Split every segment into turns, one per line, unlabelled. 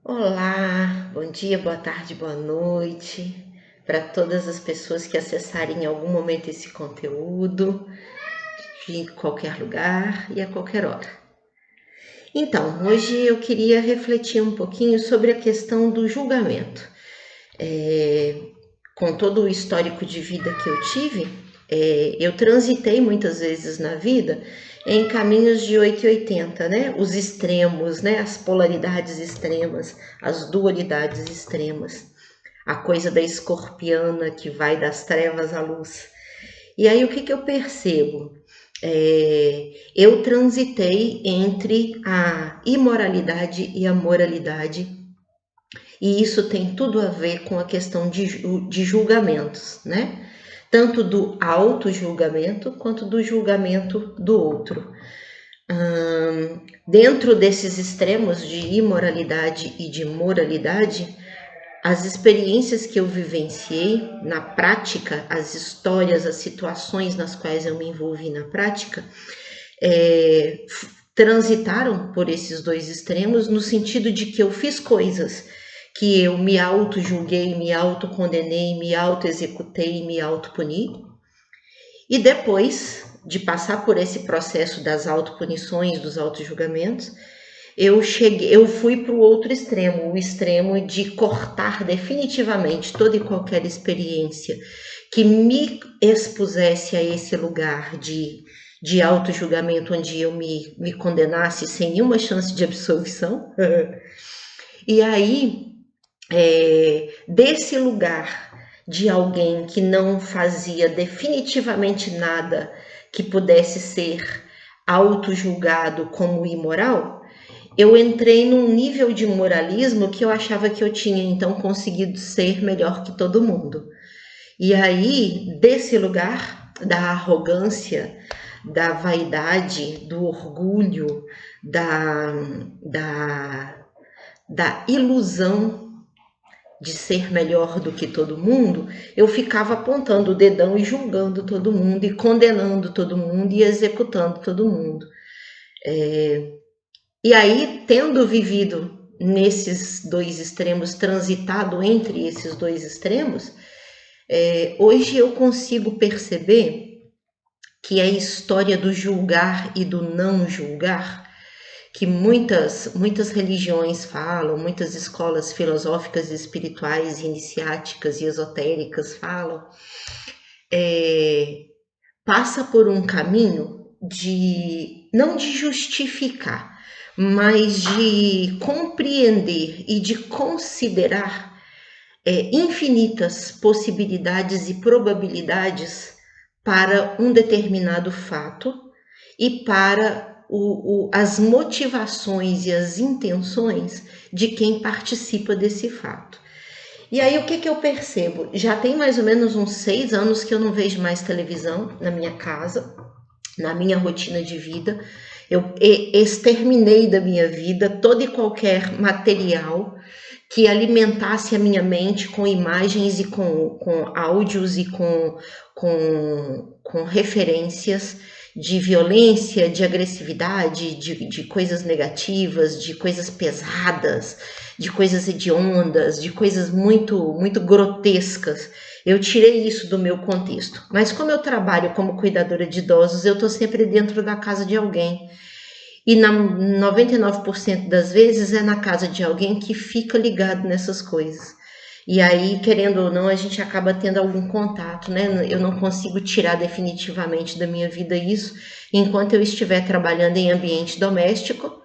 Olá, bom dia, boa tarde, boa noite para todas as pessoas que acessarem em algum momento esse conteúdo, de qualquer lugar e a qualquer hora. Então, hoje eu queria refletir um pouquinho sobre a questão do julgamento. Com todo o histórico de vida que eu tive, eu transitei muitas vezes na vida em caminhos de 880, né? Os extremos, né? As polaridades extremas, as dualidades extremas. A coisa da escorpiana que vai das trevas à luz. E aí o que eu percebo? Eu transitei entre a imoralidade e a moralidade, e isso tem tudo a ver com a questão de julgamentos, né? Tanto do auto-julgamento quanto do julgamento do outro. Dentro desses extremos de imoralidade e de moralidade, as experiências que eu vivenciei na prática, as histórias, as situações nas quais eu me envolvi na prática, transitaram por esses dois extremos, no sentido de que eu fiz coisas que eu me auto-julguei, me auto-condenei, me auto-executei, me auto-puni. E depois de passar por esse processo das auto-punições, dos auto-julgamentos, eu fui para o outro extremo, o extremo de cortar definitivamente toda e qualquer experiência que me expusesse a esse lugar de auto-julgamento, onde eu me condenasse sem nenhuma chance de absolvição. E aí, desse lugar de alguém que não fazia definitivamente nada que pudesse ser auto-julgado como imoral, eu entrei num nível de moralismo que eu achava que eu tinha então conseguido ser melhor que todo mundo. E aí, desse lugar da arrogância, da vaidade, do orgulho, da ilusão de ser melhor do que todo mundo, eu ficava apontando o dedão e julgando todo mundo, e condenando todo mundo, e executando todo mundo. E aí, tendo vivido nesses dois extremos, transitado entre esses dois extremos, hoje eu consigo perceber que a história do julgar e do não julgar, que muitas religiões falam, muitas escolas filosóficas, espirituais, iniciáticas e esotéricas falam, passa por um caminho não de justificar, mas de compreender e de considerar infinitas possibilidades e probabilidades para um determinado fato e para as motivações e as intenções de quem participa desse fato. E aí o que eu percebo? Já tem mais ou menos uns 6 anos que eu não vejo mais televisão na minha casa, na minha rotina de vida. Eu exterminei da minha vida todo e qualquer material que alimentasse a minha mente com imagens e com áudios e com referências de violência, de agressividade, de coisas negativas, de coisas pesadas, de coisas hediondas, de coisas muito, muito grotescas. Eu tirei isso do meu contexto. Mas como eu trabalho como cuidadora de idosos, eu estou sempre dentro da casa de alguém. E 99% das vezes é na casa de alguém que fica ligado nessas coisas. E aí, querendo ou não, a gente acaba tendo algum contato, né? Eu não consigo tirar definitivamente da minha vida isso enquanto eu estiver trabalhando em ambiente doméstico,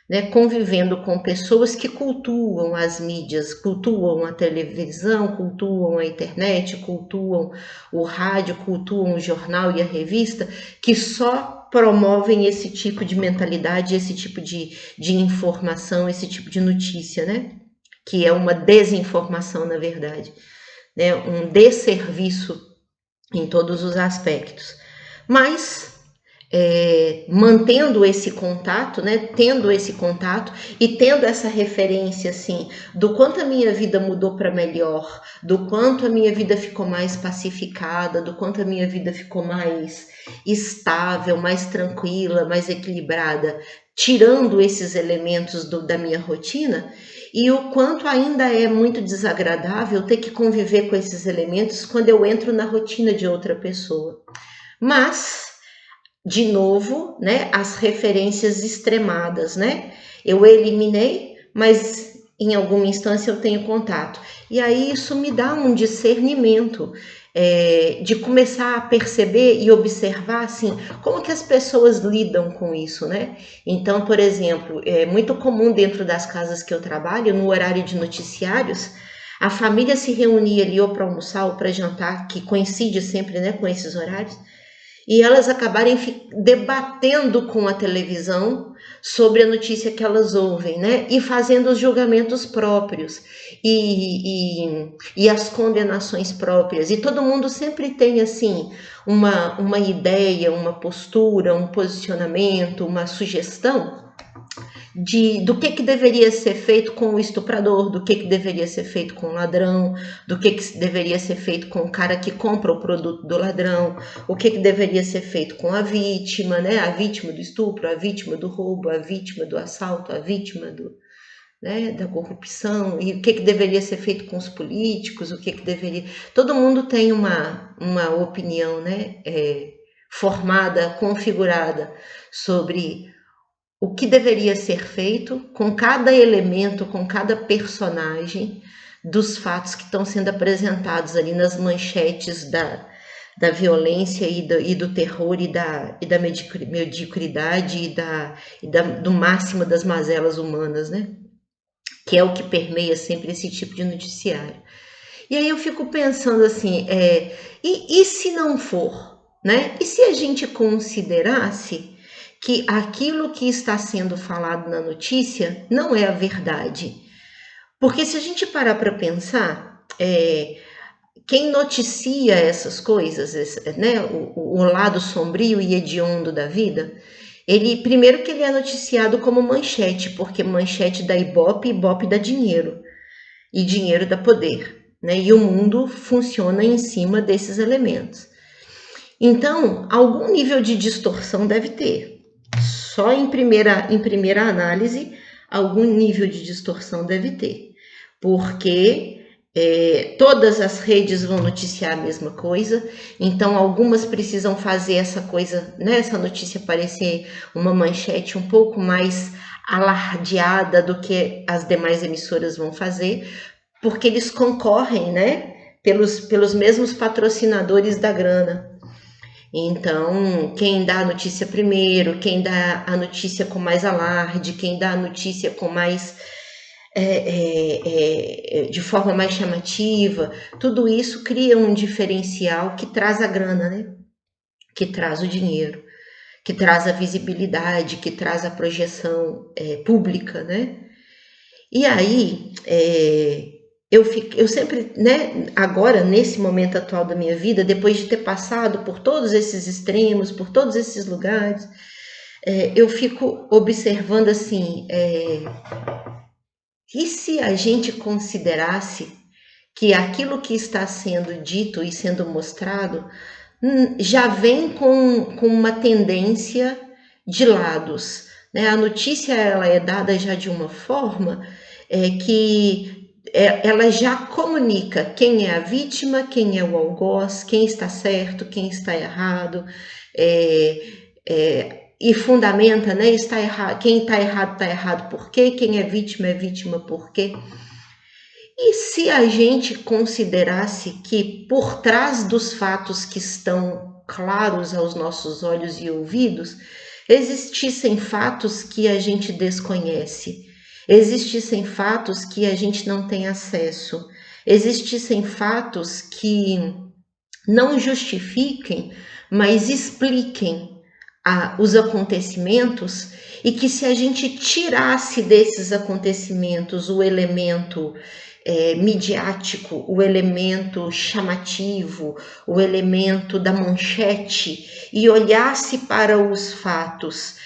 né? Convivendo com pessoas que cultuam as mídias, cultuam a televisão, cultuam a internet, cultuam o rádio, cultuam o jornal e a revista, que só promovem esse tipo de mentalidade, esse tipo de informação, esse tipo de notícia, né? Que é uma desinformação, na verdade, né? Um desserviço em todos os aspectos. Mas mantendo esse contato, né? Tendo esse contato e tendo essa referência, assim, do quanto a minha vida mudou para melhor, do quanto a minha vida ficou mais pacificada, do quanto a minha vida ficou mais estável, mais tranquila, mais equilibrada, tirando esses elementos da minha rotina, e o quanto ainda é muito desagradável ter que conviver com esses elementos quando eu entro na rotina de outra pessoa. Mas, de novo, né, as referências extremadas, né? Eu eliminei, mas em alguma instância eu tenho contato. E aí isso me dá um discernimento de começar a perceber e observar, assim, como que as pessoas lidam com isso, né? Então, por exemplo, é muito comum dentro das casas que eu trabalho, no horário de noticiários, a família se reunia ali ou para almoçar ou para jantar, que coincide sempre, né, com esses horários, e elas acabarem debatendo com a televisão sobre a notícia que elas ouvem, né? E fazendo os julgamentos próprios e as condenações próprias. E todo mundo sempre tem, assim, uma ideia, uma postura, um posicionamento, uma sugestão do que deveria ser feito com o estuprador, do que deveria ser feito com o ladrão, do que deveria ser feito com o cara que compra o produto do ladrão, o que deveria ser feito com a vítima, né? A vítima do estupro, a vítima do roubo, a vítima do assalto, a vítima da corrupção, e o que deveria ser feito com os políticos, o que deveria... Todo mundo tem uma opinião, né? Formada, configurada sobre o que deveria ser feito com cada elemento, com cada personagem dos fatos que estão sendo apresentados ali nas manchetes da violência e do terror e da mediocridade do máximo das mazelas humanas, né? Que é o que permeia sempre esse tipo de noticiário. E aí eu fico pensando assim, e se não for, né? E se a gente considerasse que aquilo que está sendo falado na notícia não é a verdade? Porque se a gente parar para pensar, quem noticia essas coisas, né, o lado sombrio e hediondo da vida, primeiro que ele é noticiado como manchete, porque manchete dá ibope, ibope dá dinheiro, e dinheiro dá poder, né? E o mundo funciona em cima desses elementos. Então, algum nível de distorção deve ter. Só em primeira análise, algum nível de distorção deve ter. Porque todas as redes vão noticiar a mesma coisa, então algumas precisam fazer essa coisa, né, essa notícia parecer uma manchete um pouco mais alardeada do que as demais emissoras vão fazer, porque eles concorrem, né, pelos mesmos patrocinadores da grana. Então, quem dá a notícia primeiro, quem dá a notícia com mais alarde, quem dá a notícia com mais de forma mais chamativa, tudo isso cria um diferencial que traz a grana, né? Que traz o dinheiro, que traz a visibilidade, que traz a projeção pública, né? E aí, eu sempre, né, agora, nesse momento atual da minha vida, depois de ter passado por todos esses extremos, por todos esses lugares, eu fico observando assim, e se a gente considerasse que aquilo que está sendo dito e sendo mostrado já vem com uma tendência de lados, né? A notícia ela é dada já de uma forma que ela já comunica quem é a vítima, quem é o algoz, quem está certo, quem está errado, e fundamenta, né? Quem está errado por quê, quem é vítima por quê. E se a gente considerasse que por trás dos fatos que estão claros aos nossos olhos e ouvidos, existissem fatos que a gente desconhece, existissem fatos que a gente não tem acesso, existissem fatos que não justifiquem, mas expliquem os acontecimentos, e que se a gente tirasse desses acontecimentos o elemento midiático, o elemento chamativo, o elemento da manchete, e olhasse para os fatos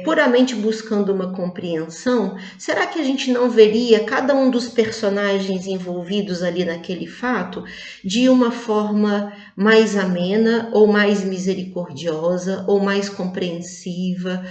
puramente buscando uma compreensão, será que a gente não veria cada um dos personagens envolvidos ali naquele fato de uma forma mais amena, ou mais misericordiosa, ou mais compreensiva?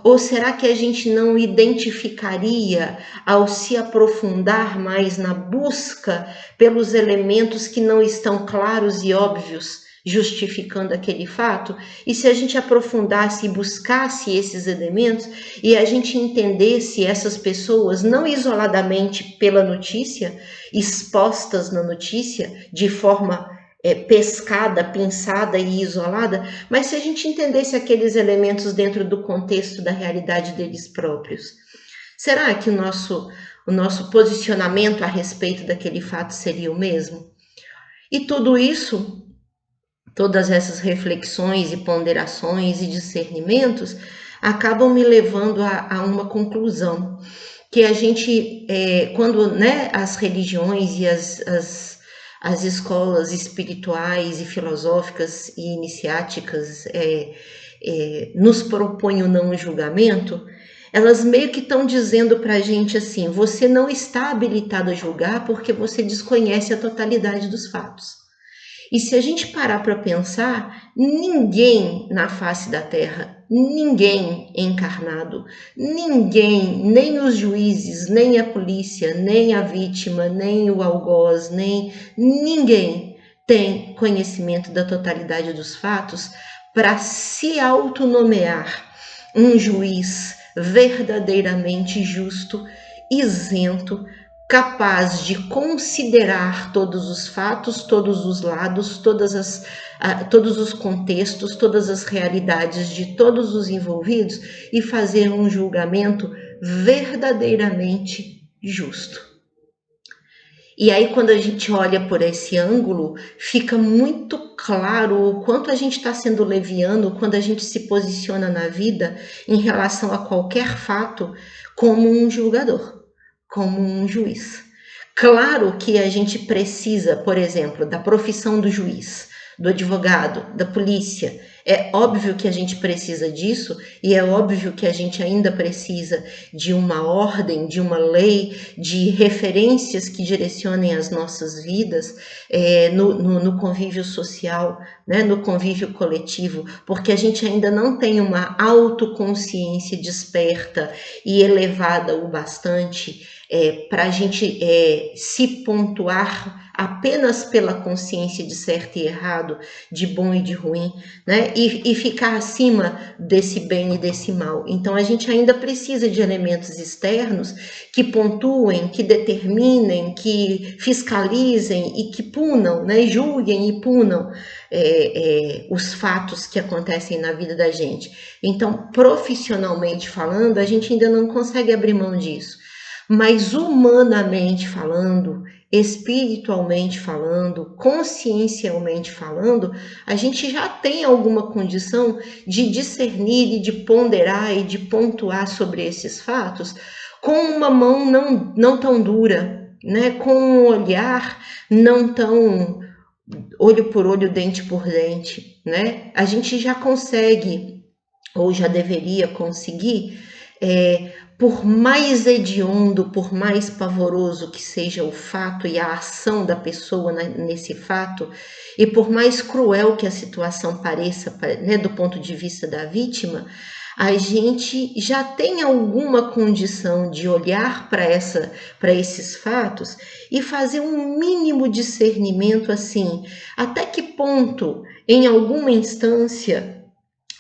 Ou será que a gente não identificaria, ao se aprofundar mais na busca pelos elementos que não estão claros e óbvios, justificando aquele fato? E se a gente aprofundasse e buscasse esses elementos e a gente entendesse essas pessoas não isoladamente pela notícia, expostas na notícia de forma pescada, pensada e isolada, mas se a gente entendesse aqueles elementos dentro do contexto da realidade deles próprios, será que o nosso posicionamento a respeito daquele fato seria o mesmo? E tudo isso, todas essas reflexões e ponderações e discernimentos acabam me levando a uma conclusão, que a gente, quando as religiões e as escolas espirituais e filosóficas e iniciáticas nos propõem o não julgamento, elas meio que estão dizendo para a gente assim: você não está habilitado a julgar porque você desconhece a totalidade dos fatos. E se a gente parar para pensar, ninguém na face da Terra, ninguém encarnado, ninguém, nem os juízes, nem a polícia, nem a vítima, nem o algoz, nem ninguém tem conhecimento da totalidade dos fatos para se autonomear um juiz verdadeiramente justo, isento, capaz de considerar todos os fatos, todos os lados, todos os contextos, todas as realidades de todos os envolvidos e fazer um julgamento verdadeiramente justo. E aí, quando a gente olha por esse ângulo, fica muito claro o quanto a gente está sendo leviano quando a gente se posiciona na vida em relação a qualquer fato como um julgador, como um juiz. Claro que a gente precisa, por exemplo, da profissão do juiz, do advogado, da polícia. É óbvio que a gente precisa disso e é óbvio que a gente ainda precisa de uma ordem, de uma lei, de referências que direcionem as nossas vidas no convívio social, no convívio coletivo, porque a gente ainda não tem uma autoconsciência desperta e elevada o bastante para a gente se pontuar apenas pela consciência de certo e errado, de bom e de ruim, e ficar acima desse bem e desse mal. Então a gente ainda precisa de elementos externos que pontuem, que determinem, que fiscalizem e que punam, julguem e punam os fatos que acontecem na vida da gente. Então, profissionalmente falando, a gente ainda não consegue abrir mão disso. Mas humanamente falando, espiritualmente falando, consciencialmente falando, a gente já tem alguma condição de discernir e de ponderar e de pontuar sobre esses fatos com uma mão não tão dura, com um olhar não tão olho por olho, dente por dente, A gente já consegue, ou já deveria conseguir, por mais hediondo, por mais pavoroso que seja o fato e a ação da pessoa nesse fato, e por mais cruel que a situação pareça, do ponto de vista da vítima, a gente já tem alguma condição de olhar para esses fatos e fazer um mínimo discernimento assim, até que ponto, em alguma instância,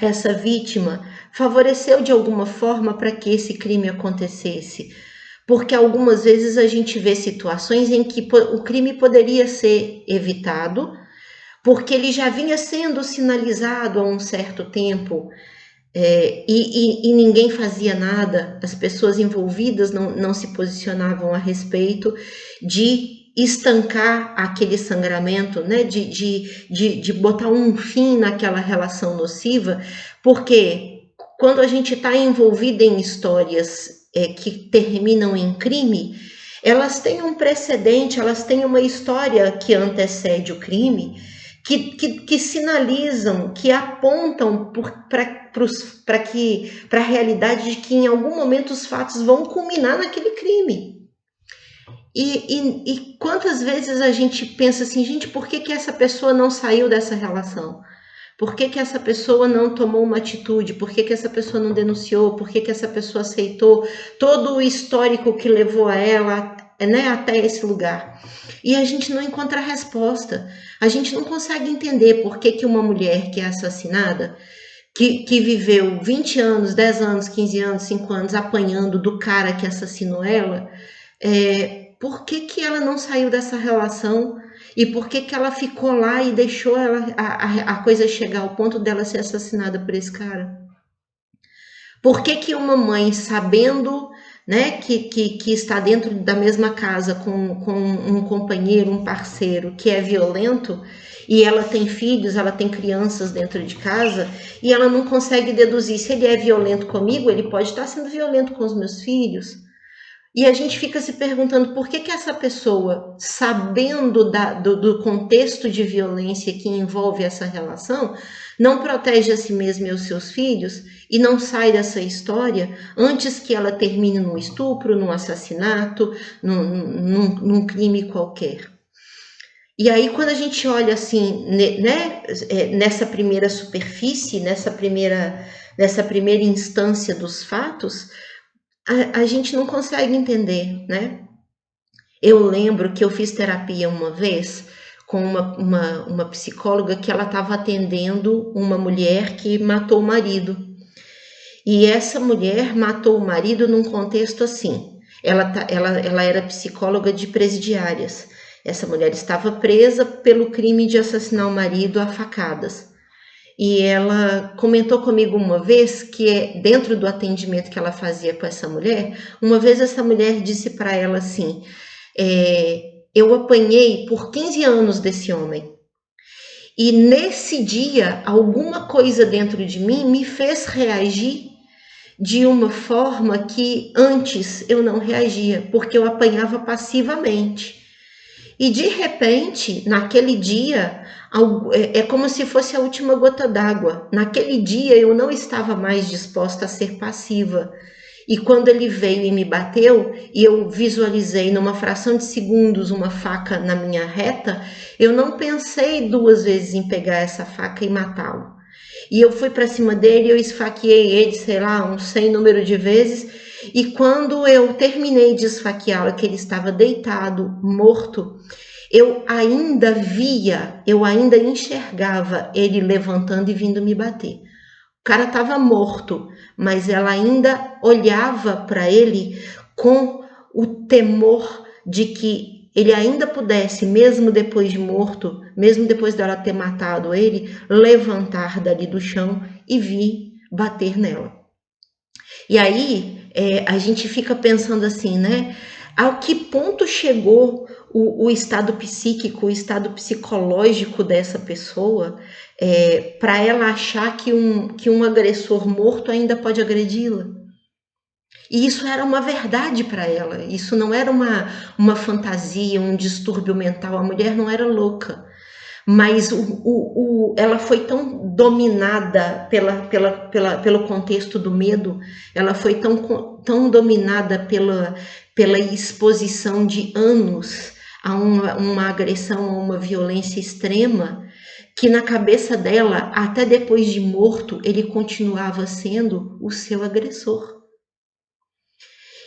essa vítima favoreceu de alguma forma para que esse crime acontecesse. Porque algumas vezes a gente vê situações em que o crime poderia ser evitado, porque ele já vinha sendo sinalizado há um certo tempo, e ninguém fazia nada, as pessoas envolvidas não se posicionavam a respeito de estancar aquele sangramento, de botar um fim naquela relação nociva, porque quando a gente está envolvido em histórias que terminam em crime, elas têm um precedente, elas têm uma história que antecede o crime, que sinalizam, que apontam para a realidade de que em algum momento os fatos vão culminar naquele crime. E quantas vezes a gente pensa assim, gente, por que essa pessoa não saiu dessa relação? Por que essa pessoa não tomou uma atitude? Por que essa pessoa não denunciou? Por que essa pessoa aceitou todo o histórico que levou a ela, né, até esse lugar? E a gente não encontra resposta. A gente não consegue entender por que uma mulher que é assassinada, que viveu 20 anos, 10 anos, 15 anos, 5 anos apanhando do cara que assassinou ela, por que ela não saiu dessa relação e por que ela ficou lá e deixou a coisa chegar ao ponto dela ser assassinada por esse cara? Por que uma mãe, sabendo, né, que está dentro da mesma casa com um companheiro, um parceiro que é violento, e ela tem filhos, ela tem crianças dentro de casa, e ela não consegue deduzir se ele é violento comigo, ele pode estar sendo violento com os meus filhos? E a gente fica se perguntando por que essa pessoa, sabendo do contexto de violência que envolve essa relação, não protege a si mesma e os seus filhos e não sai dessa história antes que ela termine num estupro, num assassinato, num crime qualquer. E aí, quando a gente olha assim, né, nessa primeira superfície, nessa primeira instância dos fatos, a gente não consegue entender, né? Eu lembro que eu fiz terapia uma vez com uma psicóloga que ela estava atendendo uma mulher que matou o marido. E essa mulher matou o marido num contexto assim. Ela era psicóloga de presidiárias. Essa mulher estava presa pelo crime de assassinar o marido a facadas. E ela comentou comigo uma vez que, dentro do atendimento que ela fazia com essa mulher, uma vez essa mulher disse para ela assim: eu apanhei por 15 anos desse homem. E nesse dia, alguma coisa dentro de mim me fez reagir de uma forma que antes eu não reagia, porque eu apanhava passivamente. E de repente, naquele dia, é como se fosse a última gota d'água. Naquele dia eu não estava mais disposta a ser passiva. E quando ele veio e me bateu, e eu visualizei numa fração de segundos uma faca na minha reta, eu não pensei duas vezes em pegar essa faca e matá-lo. E eu fui para cima dele, eu esfaqueei ele, sei lá, um sem número de vezes. E quando eu terminei de esfaqueá-lo, que ele estava deitado, morto, eu ainda via, eu ainda enxergava ele levantando e vindo me bater. O cara estava morto, mas ela ainda olhava para ele com o temor de que ele ainda pudesse, mesmo depois de morto, mesmo depois dela ter matado ele, levantar dali do chão e vir bater nela. E aí a gente fica pensando assim, né? A que ponto chegou o estado psíquico, o estado psicológico dessa pessoa para ela achar que um agressor morto ainda pode agredi-la? E isso era uma verdade para ela, isso não era uma fantasia, um distúrbio mental, a mulher não era louca. Mas ela foi tão dominada pelo contexto do medo, ela foi tão dominada pela exposição de anos a uma agressão, a uma violência extrema, que na cabeça dela, até depois de morto, ele continuava sendo o seu agressor.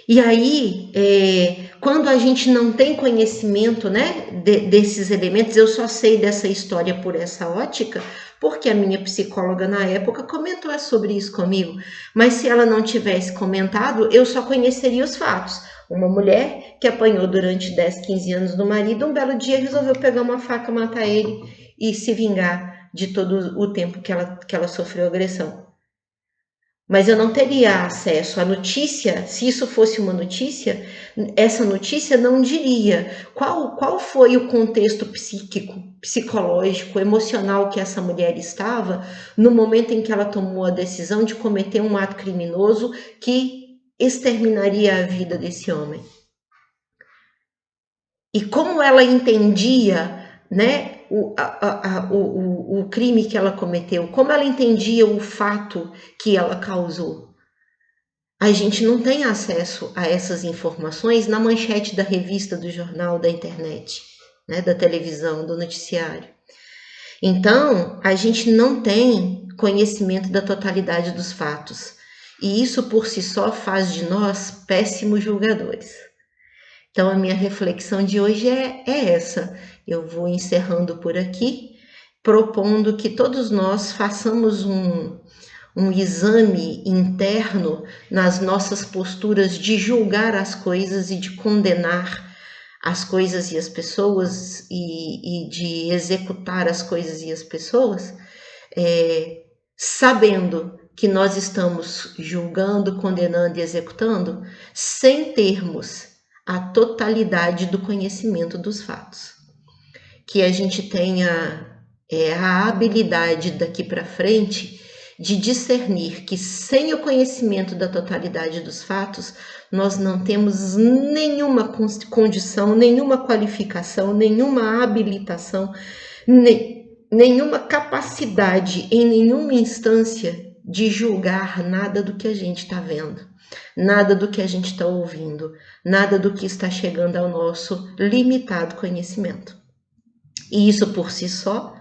E aí, quando a gente não tem conhecimento, né, desses elementos, eu só sei dessa história por essa ótica, porque a minha psicóloga na época comentou sobre isso comigo. Mas se ela não tivesse comentado, eu só conheceria os fatos. Uma mulher que apanhou durante 10, 15 anos do marido, um belo dia resolveu pegar uma faca, matar ele e se vingar de todo o tempo que ela sofreu agressão. Mas eu não teria acesso à notícia, se isso fosse uma notícia, essa notícia não diria qual foi o contexto psíquico, psicológico, emocional que essa mulher estava no momento em que ela tomou a decisão de cometer um ato criminoso que exterminaria a vida desse homem. E como ela entendia, né, o crime que ela cometeu, como ela entendia o fato que ela causou. A gente não tem acesso a essas informações na manchete da revista, do jornal, da internet, né, da televisão, do noticiário. Então, a gente não tem conhecimento da totalidade dos fatos. E isso por si só faz de nós péssimos julgadores. Então, a minha reflexão de hoje é essa. Eu vou encerrando por aqui, propondo que todos nós façamos um exame interno nas nossas posturas de julgar as coisas e de condenar as coisas e as pessoas e de executar as coisas e as pessoas, sabendo que nós estamos julgando, condenando e executando sem termos a totalidade do conhecimento dos fatos. Que a gente tenha a habilidade daqui para frente de discernir que sem o conhecimento da totalidade dos fatos, nós não temos nenhuma condição, nenhuma qualificação, nenhuma habilitação, nenhuma capacidade em nenhuma instância de julgar nada do que a gente está vendo, nada do que a gente está ouvindo, nada do que está chegando ao nosso limitado conhecimento. E isso por si só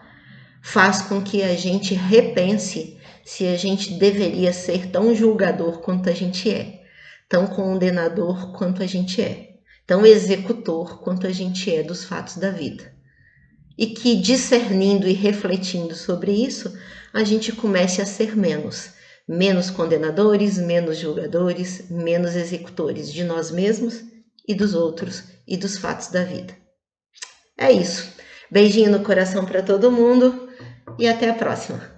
faz com que a gente repense se a gente deveria ser tão julgador quanto a gente é, tão condenador quanto a gente é, tão executor quanto a gente é dos fatos da vida. E que discernindo e refletindo sobre isso, a gente comece a ser menos condenadores, menos julgadores, menos executores de nós mesmos e dos outros e dos fatos da vida. É isso. Beijinho no coração para todo mundo e até a próxima.